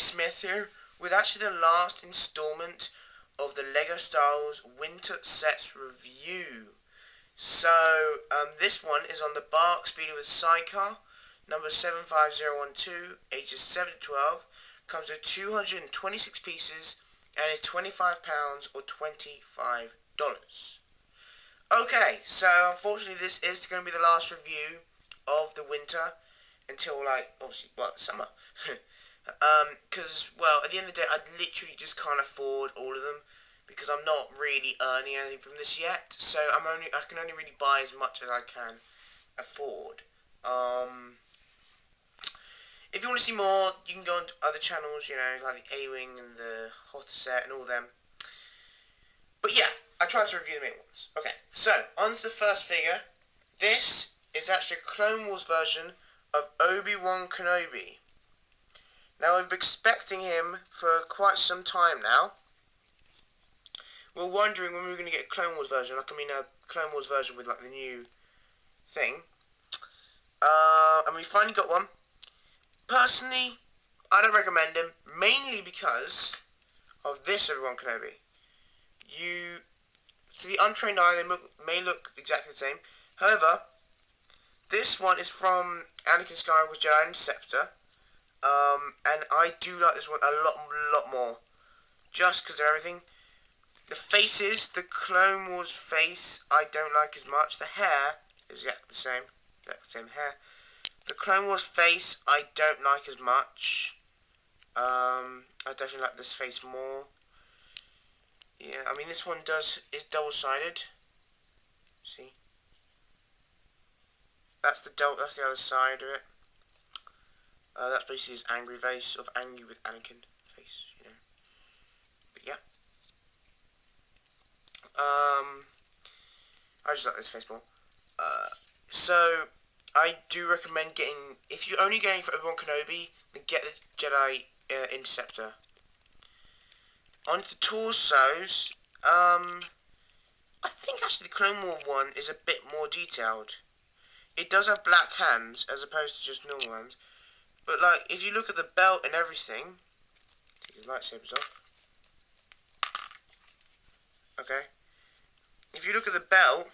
GeneralJSmith here with actually the last installment of the LEGO Star Wars Winter Sets review. So, this one is on the BARC Speeder with Sidecar, number 75012, ages 7 to 12, comes with 226 pieces, and is £25 or $25. Okay, so unfortunately this is going to be the last review of the winter, until, obviously, the summer. Because, at the end of the day, I literally just can't afford all of them, because I'm not really earning anything from this yet, so I can only really buy as much as I can afford. If you want to see more, you can go on to other channels, like the A-Wing and the Hot Set and all them. But yeah, I tried to review the main ones. Okay, so, on to the first figure. This is actually a Clone Wars version of ObiWan Kenobi. Now, we've been expecting him for quite some time now. We're wondering when we were going to get a Clone Wars version, a Clone Wars version with, the new thing. And we finally got one. Personally, I don't recommend him, mainly because of this ObiWan Kenobi. To the untrained eye, they may look exactly the same. However, this one is from Anakin Skywalker's Jedi Interceptor, and I do like this one a lot more, just because of everything. The faces, the Clone Wars face, I don't like as much. The hair is exactly the same hair. The Clone Wars face, I don't like as much. I definitely like this face more. Yeah, this one is double-sided. See? That's the other side of it. That's basically his angry face, of angry with Anakin face, But yeah. I just like this face more. So, I do recommend getting, if you're only going for ObiWan Kenobi, then get the Jedi Interceptor. On to the torsos, I think actually the Clone Wars one is a bit more detailed. It does have black hands as opposed to just normal hands. But if you look at the belt and everything, take his lightsabers off. Okay. If you look at the belt,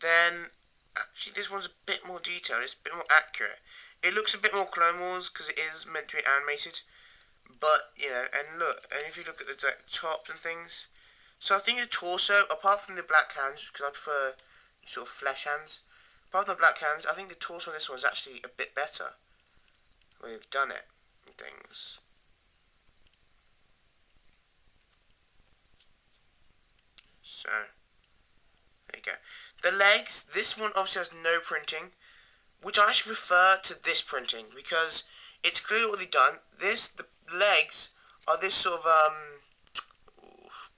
then actually this one's a bit more detailed. It's a bit more accurate. It looks a bit more Clone Wars because it is meant to be animated. But, and if you look at the tops and things. So I think the torso, apart from the black hands, because I prefer sort of flesh hands, apart from the black hands, I think the torso on this one is actually a bit better. The way they've done it and things. So, there you go. The legs, this one obviously has no printing, which I actually prefer to this printing, because it's clearly what they've done. The legs are this sort of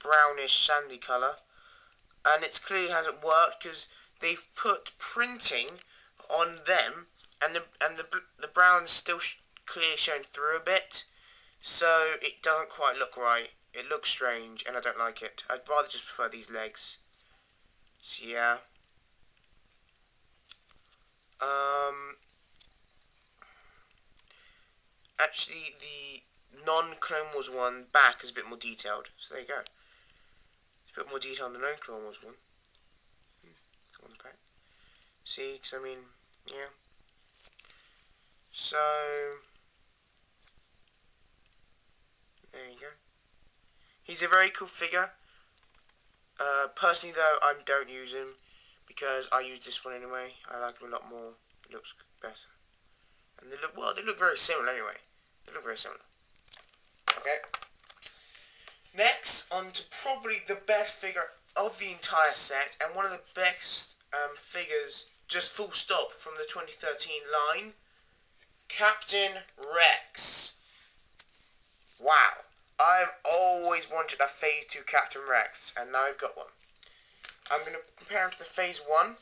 brownish sandy colour, and it clearly hasn't worked because they've put printing on them, and the brown's still clearly showing through a bit, so it doesn't quite look right. It looks strange, and I don't like it. I'd rather just prefer these legs. So yeah. Actually, the non-Clone Wars one back is a bit more detailed. So there you go. It's a bit more detailed than the non-Clone Wars one. On the back. See, because yeah. So, there you go. He's a very cool figure. Personally though, I don't use him, because I use this one anyway. I like him a lot more. It looks better. And they look very similar anyway. They look very similar. Okay. Next, on to probably the best figure of the entire set, and one of the best figures, just full stop, from the 2013 line, Captain Rex. Wow. I've always wanted a Phase 2 Captain Rex, and now I've got one. I'm going to compare him to the Phase 1.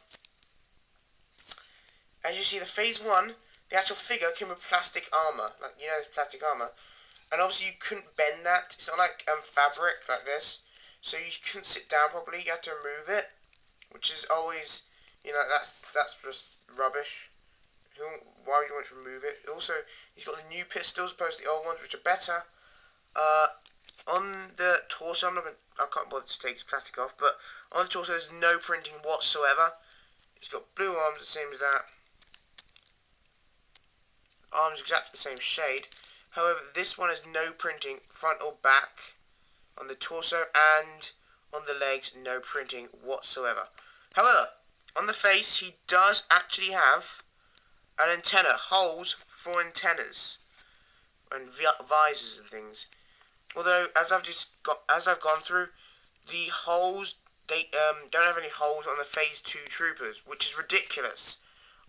As you see, the Phase 1, the actual figure came with plastic armour. This plastic armour. And obviously you couldn't bend that. It's not like fabric, like this. So you couldn't sit down properly. You had to remove it. Which is always, that's just rubbish. Why would you want to remove it? Also, he's got the new pistols opposed to the old ones, which are better. On the torso, I can't bother to take his plastic off, but on the torso there's no printing whatsoever. He's got blue arms, the same as that. Arms exactly the same shade. However, this one has no printing front or back on the torso, and on the legs, no printing whatsoever. However, on the face, he does actually have an antenna, holes for antennas and visors and things. Although, as I've gone through, the holes, they don't have any holes on the Phase 2 troopers, which is ridiculous.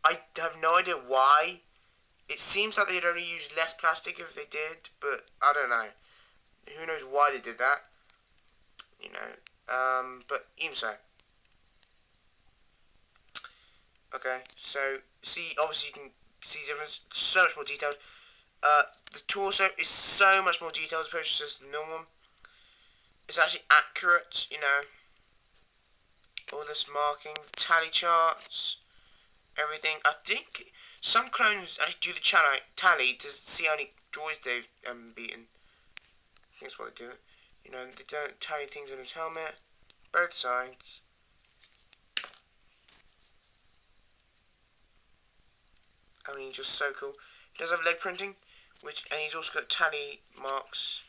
I have no idea why. It seems like they'd only use less plastic if they did, but I don't know. Who knows why they did that? You know, but even so. Okay, so see, obviously you can see the difference. So much more detailed. The torso is so much more detailed as opposed to just the normal one. It's actually accurate, you know. All this marking, tally charts, everything. I think some clones actually do the tally to see how many droids they've beaten. I think that's what they do. You know, they don't tally things on his helmet. Both sides. I mean, just so cool. He does have leg printing, and he's also got tally marks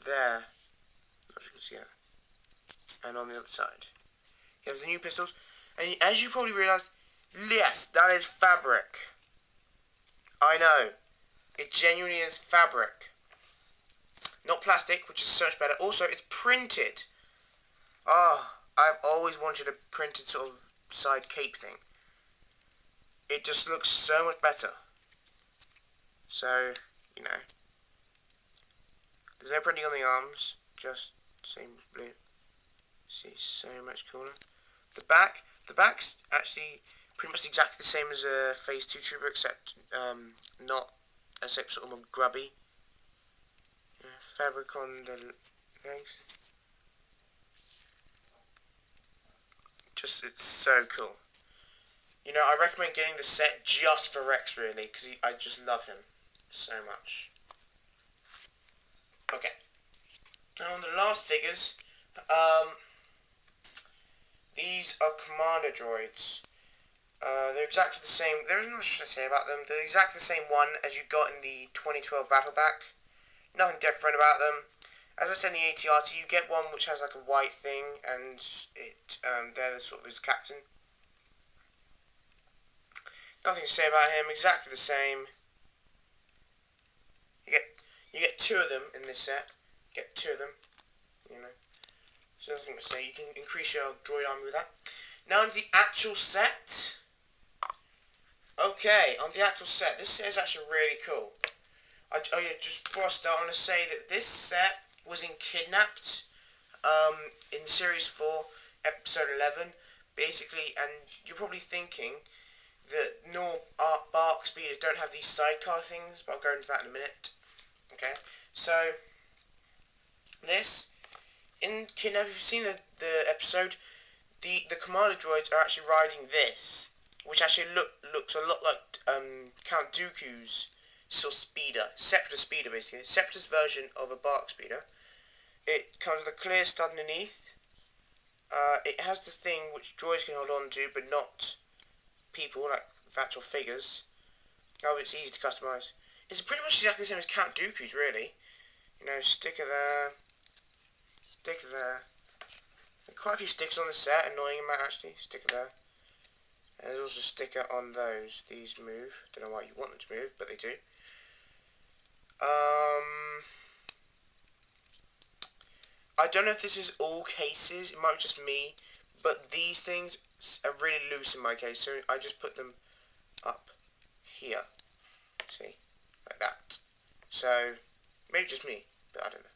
there. If you can see that. And on the other side. He has the new pistols. And as you probably realise, yes, that is fabric. I know. It genuinely is fabric. Not plastic, which is so much better. Also, it's printed. I've always wanted a printed sort of side cape thing. It just looks so much better. So, you know. There's no printing on the arms. Just same blue. See, so much cooler. The back's actually pretty much exactly the same as a Phase 2 trooper, except sort of more grubby. Fabric on the legs. It's so cool. You know, I recommend getting the set just for Rex, really, because I just love him so much. Okay. Now on the last figures, these are commander droids. They're exactly the same. There isn't much to say about them. They're exactly the same one as you got in the 2012 Battle Pack. Nothing different about them. As I said in the ATRT, you get one which has like a white thing, and they're sort of his captain. Nothing to say about him. Exactly the same. You get two of them in this set. You get two of them. You know. There's nothing to say. You can increase your droid army with that. Now on the actual set. Okay, on the actual set. This set is actually really cool. Just before I start, I want to say that this set was in Kidnapped, in Series 4, Episode 11, basically, and you're probably thinking that BARC speeders don't have these sidecar things, but I'll go into that in a minute. Okay, so, this, in Kidnapped, if you've seen the episode, the commander droids are actually riding this, which actually looks a lot like Count Dooku's sort of speeder, Separatist speeder basically, Separatist version of a BARC speeder. It comes with a clear stud underneath. It has the thing which droids can hold on to, but not people, like actual figures. Oh, it's easy to customise. It's pretty much exactly the same as Count Dooku's, really. You know, sticker there, sticker there. Quite a few stickers on the set, annoying amount actually. Sticker there. And there's also a sticker on those. These move. Don't know why you want them to move, but they do. I don't know if this is all cases, it might be just me, but these things are really loose in my case, so I just put them up here. See? Like that. So, maybe just me, but I don't know.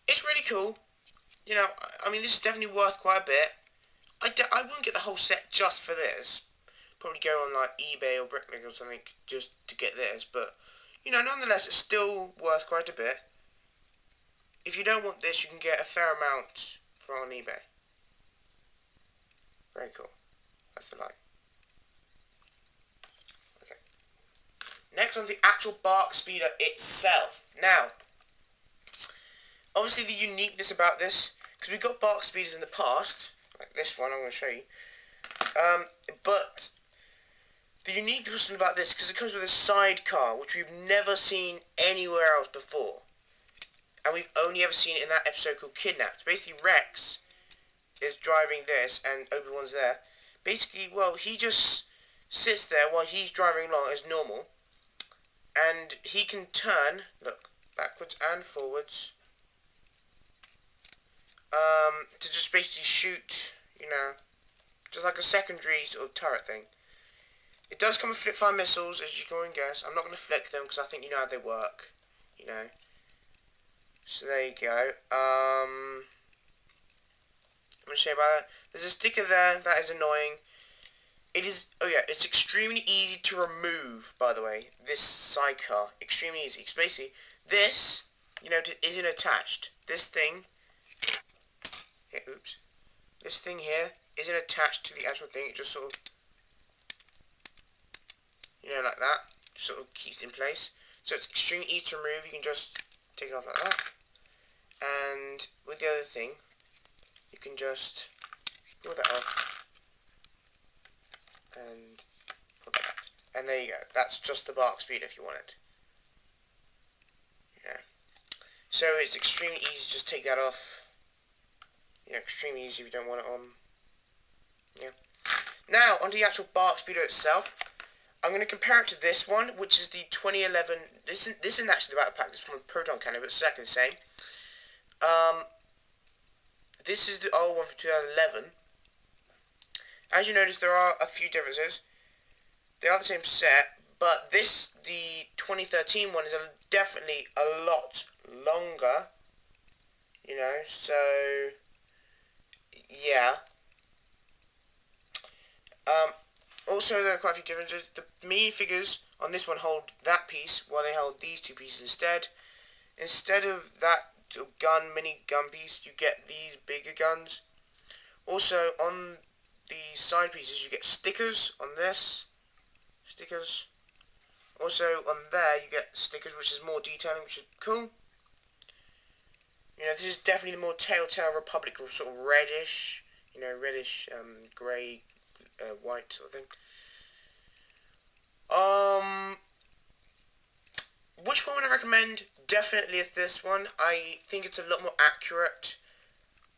It's really cool. You know, I mean, this is definitely worth quite a bit. I wouldn't get the whole set just for this. Probably go on like eBay or Bricklink or something just to get this, but you know, nonetheless, it's still worth quite a bit. If you don't want this, you can get a fair amount on eBay. Very cool. That's the light. next on the actual BARC speeder itself. Now, obviously the uniqueness about this, because we've got BARC speeders in the past, like this one I'm going to show you, but the uniqueness about this, because it comes with a sidecar, which we've never seen anywhere else before, and we've only ever seen it in that episode called Kidnapped. Basically, Rex is driving this, and Obi-Wan's there. Basically, well, he just sits there while he's driving along as normal, and he can turn, look, backwards and forwards, to just basically shoot, you know, just like a secondary sort of turret thing. It does come with flip-fire missiles, as you can guess. I'm not going to flick them because I think you know how they work, you know. So there you go. I'm going to show you about that. There's a sticker there that is annoying. It is, oh yeah, it's extremely easy to remove, by the way, this sidecar. Extremely easy. Because basically, this, you know, isn't attached. This thing, here, oops. This thing here isn't attached to the actual thing. It just sort of, you know, like that. Just sort of keeps it in place. So it's extremely easy to remove. You can just take it off like that. And with the other thing, you can just pull that off. And pull that out. And there you go. That's just the BARC speed if you want it. Yeah. So it's extremely easy to just take that off. You know, extremely easy if you don't want it on. Yeah. Now, onto the actual BARC speeder itself. I'm going to compare it to this one, which is the 2011. This isn't actually the battle pack. This is from the Proton Cannon, but it's exactly the same. This is the old one from 2011. As you notice, there are a few differences. They are the same set, but the 2013 one is definitely a lot longer. You know, so yeah. Also, there are quite a few differences. The minifigures on this one hold that piece, while they hold these two pieces instead. Instead of that mini gun piece, you get these bigger guns. Also, on the side pieces, you get stickers on this. Stickers. Also, on there, you get stickers, which is more detailing, which is cool. You know, this is definitely the more Telltale Republic, sort of reddish, you know, reddish, grey, white sort of thing. Which one would I recommend? Definitely is this one. I think it's a lot more accurate.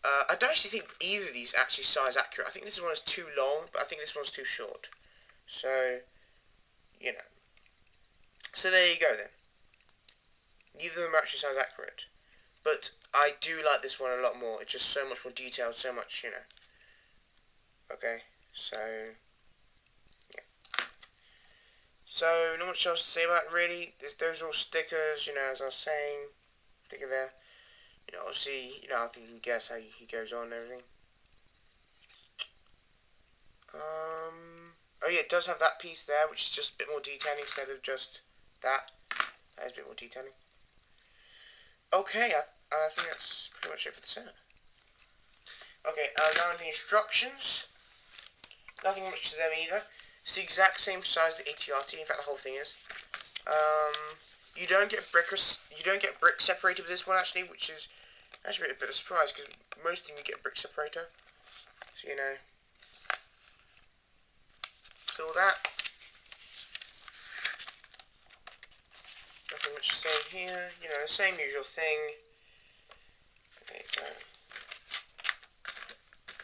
I don't actually think either of these actually size accurate. I think this one is too long, but I think this one's too short. So, you know. So there you go then. Neither of them actually size accurate. But I do like this one a lot more. It's just so much more detailed, so much, you know. Okay, so yeah. So not much else to say about it, really. Those are all stickers, you know, as I was saying. Sticker there. You know, obviously, you know, I think you can guess how he goes on and everything. Oh yeah, it does have that piece there, which is just a bit more detailing instead of just that. That is a bit more detailing. Okay, I think that's pretty much it for the set. Okay, now on the instructions. Nothing much to them either. It's the exact same size as the ATRT. In fact, the whole thing is. You don't get brick separator with this one actually, which is actually a bit of a surprise because most of them you get brick separator. So you know. So all that. Nothing much to say here. You know, the same usual thing. There you go.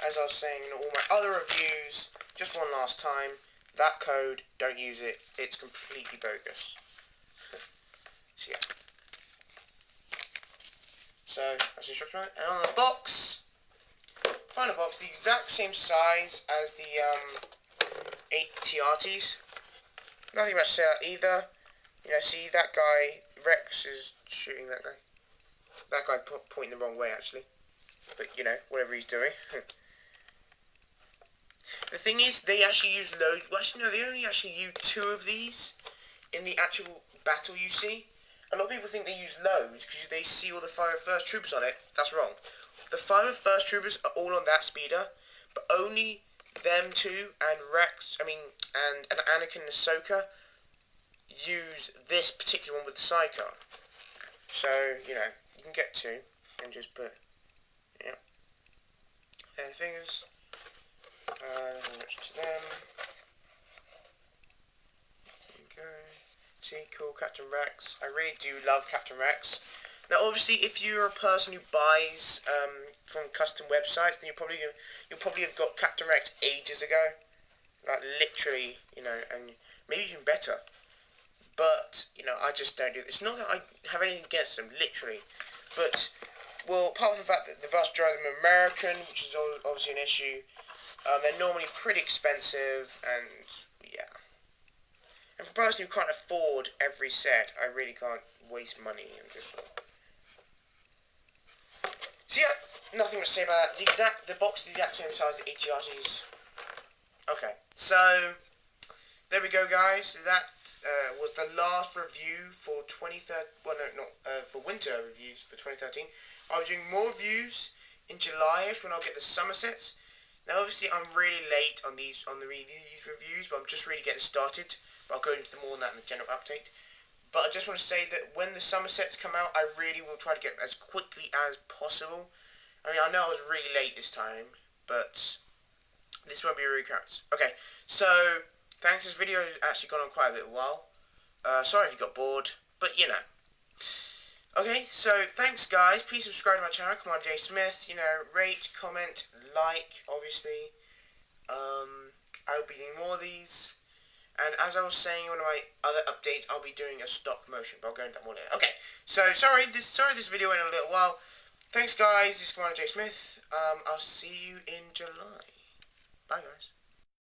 As I was saying in all my other reviews, just one last time, that code, don't use it. It's completely bogus. So yeah. So that's the instruction. And on the box, final box, the exact same size as the 8 TRTs. Nothing much to say that either. You know, see that guy, Rex is shooting that guy. That guy pointing the wrong way actually. But you know, whatever he's doing. The thing is, they actually use loads. Well, actually, no, they only actually use 2 of these in the actual battle you see. A lot of people think they use loads because they see all the 501st Troopers on it. That's wrong. The 501st Troopers are all on that speeder, but only them 2 and Rex, and Anakin and Ahsoka use this particular one with the sidecar. So, you know, you can get two and just put, yeah, and fingers, much to them. There we go. See, cool, Captain Rex. I really do love Captain Rex. Now, obviously, if you're a person who buys from custom websites, then you'll probably have got Captain Rex ages ago, like literally, you know, and maybe even better. But you know, I just don't do this. It's not that I have anything against them, literally, but well, apart from the fact that the vast majority of them are American, which is obviously an issue, they're normally pretty expensive, and yeah. And for a person who can't afford every set, I really can't waste money. I'm just. So yeah, nothing to say about that. The box is the exact same size as the ATRTs. Okay, so there we go, guys. That was the last review for 2013. Well, no, not for winter reviews for 2013. I'll be doing more reviews in July-ish when I'll get the summer sets. Now, obviously, I'm really late on these reviews, but I'm just really getting started. But I'll go into more on that in the general update. But I just want to say that when the summer sets come out, I really will try to get them as quickly as possible. I mean, I know I was really late this time, but this won't be a recurrence. Okay, so thanks. This video has actually gone on quite a bit while. Sorry if you got bored, but you know. Okay, so thanks, guys. Please subscribe to my channel, GeneralJSmith. You know, rate, comment, like, obviously. I will be doing more of these. And as I was saying in one of my other updates, I'll be doing a stop motion, but I'll go into that more later. Okay, so sorry this video went a little while. Thanks, guys. This is GeneralJSmith. I'll see you in July. Bye, guys.